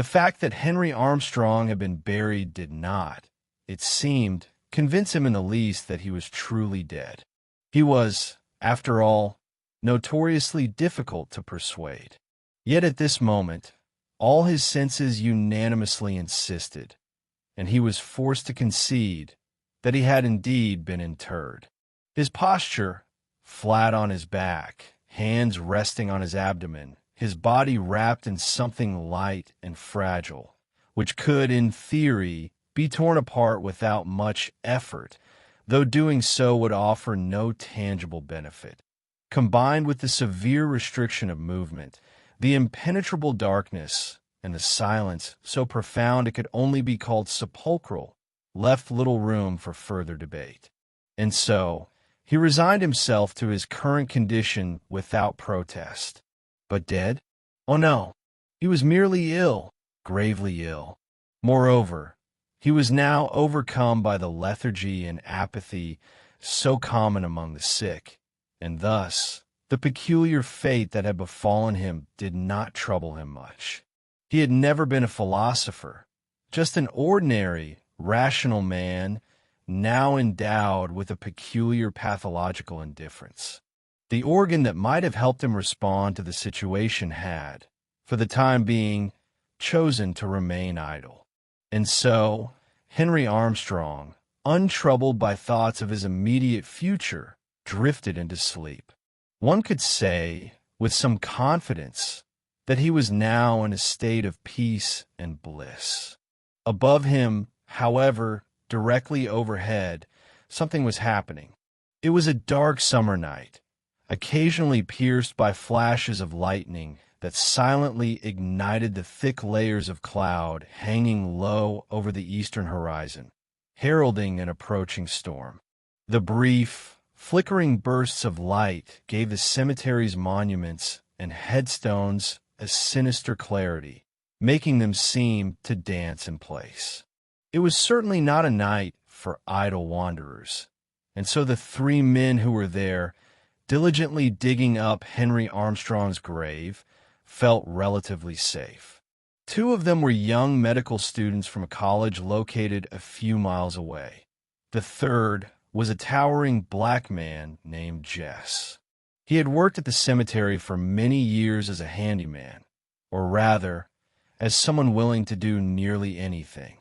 The fact that Henry Armstrong had been buried did not, it seemed, convince him in the least that he was truly dead. He was, after all, notoriously difficult to persuade. Yet at this moment, all his senses unanimously insisted, and he was forced to concede that he had indeed been interred. His posture, flat on his back, hands resting on his abdomen, his body wrapped in something light and fragile, which could, in theory, be torn apart without much effort, though doing so would offer no tangible benefit. Combined with the severe restriction of movement, the impenetrable darkness, and the silence, so profound it could only be called sepulchral, left little room for further debate. And so, he resigned himself to his current condition without protest. But dead? Oh no, he was merely ill, gravely ill. Moreover, he was now overcome by the lethargy and apathy so common among the sick, and thus the peculiar fate that had befallen him did not trouble him much. He had never been a philosopher, just an ordinary, rational man, now endowed with a peculiar pathological indifference. The organ that might have helped him respond to the situation had, for the time being, chosen to remain idle. And so, Henry Armstrong, untroubled by thoughts of his immediate future, drifted into sleep. One could say, with some confidence, that he was now in a state of peace and bliss. Above him, however, directly overhead, something was happening. It was a dark summer night, occasionally pierced by flashes of lightning that silently ignited the thick layers of cloud hanging low over the eastern horizon, heralding an approaching storm. The brief, flickering bursts of light gave the cemetery's monuments and headstones a sinister clarity, making them seem to dance in place. It was certainly not a night for idle wanderers, and so the three men who were there, diligently digging up Henry Armstrong's grave, felt relatively safe. Two of them were young medical students from a college located a few miles away. The third was a towering black man named Jess. He had worked at the cemetery for many years as a handyman, or rather, as someone willing to do nearly anything.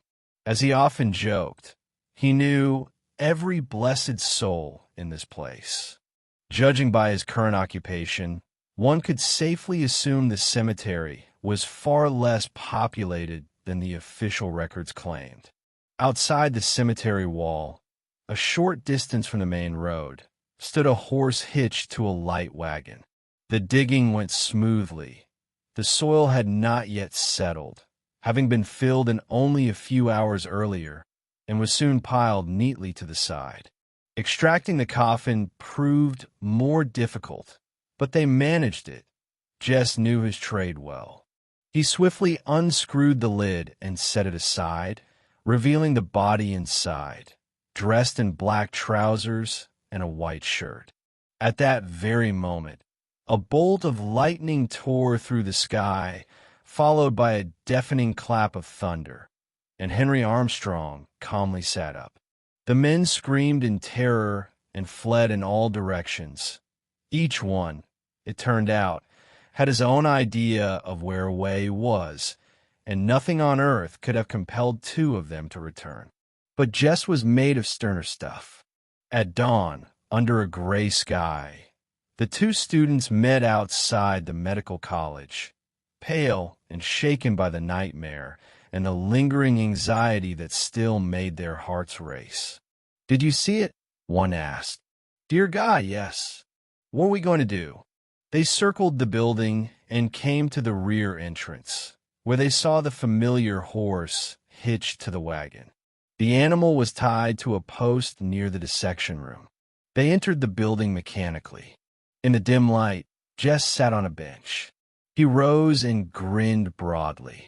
As he often joked, he knew every blessed soul in this place. Judging by his current occupation, one could safely assume the cemetery was far less populated than the official records claimed. Outside the cemetery wall, a short distance from the main road, stood a horse hitched to a light wagon. The digging went smoothly. The soil had not yet settled, having been filled in only a few hours earlier, and was soon piled neatly to the side. Extracting the coffin proved more difficult, but they managed it. Jess knew his trade well. He swiftly unscrewed the lid and set it aside, revealing the body inside, dressed in black trousers and a white shirt. At that very moment, a bolt of lightning tore through the sky, followed by a deafening clap of thunder, and Henry Armstrong calmly sat up. The men screamed in terror and fled in all directions. Each one, it turned out, had his own idea of where away was, and nothing on earth could have compelled two of them to return. But Jess was made of sterner stuff. At dawn, under a gray sky, the two students met outside the medical college, pale and shaken by the nightmare and the lingering anxiety that still made their hearts race. "Did you see it?" one asked. "Dear God, yes. What are we going to do?" They circled the building and came to the rear entrance, where they saw the familiar horse hitched to the wagon. The animal was tied to a post near the dissection room. They entered the building mechanically. In the dim light, Jess sat on a bench. He rose and grinned broadly.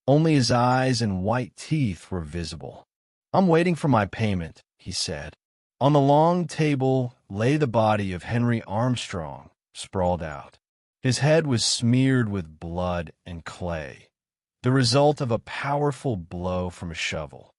Only his eyes and white teeth were visible. "I'm waiting for my payment," he said. On the long table lay the body of Henry Armstrong, sprawled out. His head was smeared with blood and clay, the result of a powerful blow from a shovel.